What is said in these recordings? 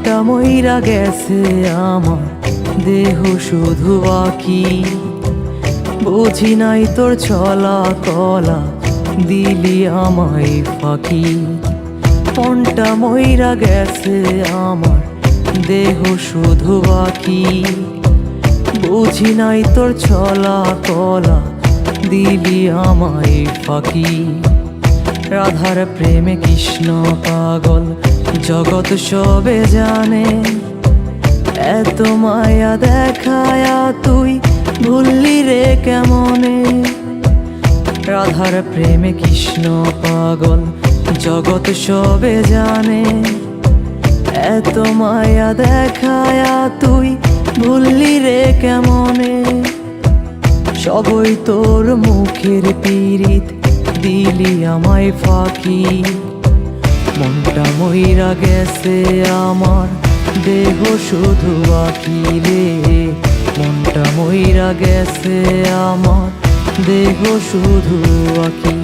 মনটা মইরা গেছে আমার, দেহ শুধু বাকি। বুঝি নাই তোর ছলা কলা, দিলি আমায় ফাঁকি। মনটা মইরা গেছে আমার, দেহ শুধু বাকি। বুঝি নাই তোর ছলা কলা, দিলি আমায় ফাঁকি। রাধার প্রেমে কৃষ্ণ পাগল, জগৎ সবে জানে। এত মায়া দেখায়া তুই ভুললি রে কেমনে। রাধার প্রেমে কৃষ্ণ পাগল, জগৎ সবে জানে। এত মায়া দেখায়া তুই ভুললি রে কেমনে। সবই তোর মুখের পীড়িত, দিলি আমায় ফাঁকি। মনটা মইরা গেছে আমার, দেহ শুধু বাকি রে। মনটা মইরা গেছে আমার, দেহ শুধু বাকি।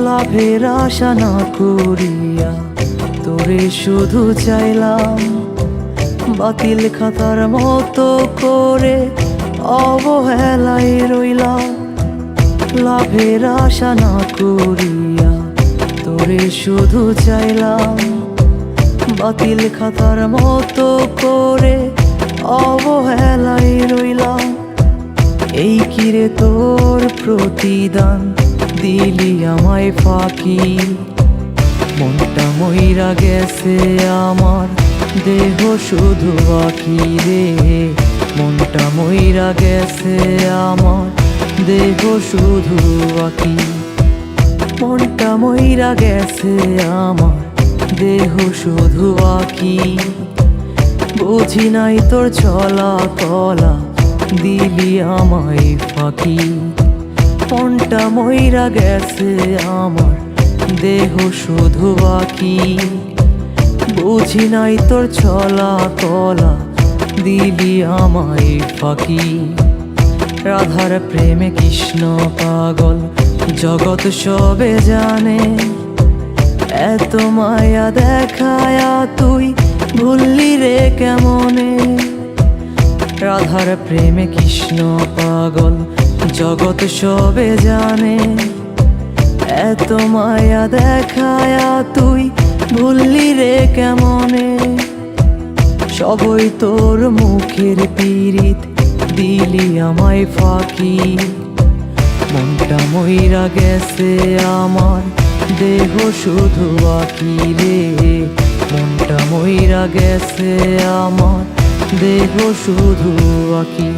লাভের আশা না করিয়া তোরে শুধু চাইলাম। বাতিল খাতার মতো করে অবহেলায় রইলাম। লাভের আশা না করিয়া তোরে শুধু চাইলাম। বাতিল খাতার মতো করে অবহেলায় রইলাম। এই কিরে তোর প্রতিদান, দিলি আমায় ফাঁকি। মনটা মইরা গেছে আমার, দেহ শুধু বাকি রে। মনটা মইরা গেছে আমার, দেহ শুধু বাকি। মনটা মইরা গেছে আমার, দেহ শুধু বাকি। বুঝি নাই তোর ছলা কলা, দিলি আমায় ফাঁকি। মনটা মইরা গেছে আমার, দেহ শুধু বাকি। বুঝি নাই তোর ছলা কলা, দিলি আমায় ফাঁকি। রাধার প্রেমে কৃষ্ণ পাগল, জগৎ সবে জানে। এত মায়া দেখায়া তুই ভুললি রে কেমনে। রাধার প্রেমে কৃষ্ণ পাগল, জগৎ সবে জানে। এত মায়া দেখায়া তুই ভুললি রে কেমনে। সবই তোর মুখের পীড়িত, দিলি আমায় ফাঁকি। মনটা মইরা গেছে আমার, দেহ শুধু বাকি রে। মনটা মইরা গেছে আমার, দেহ শুধু বাকি।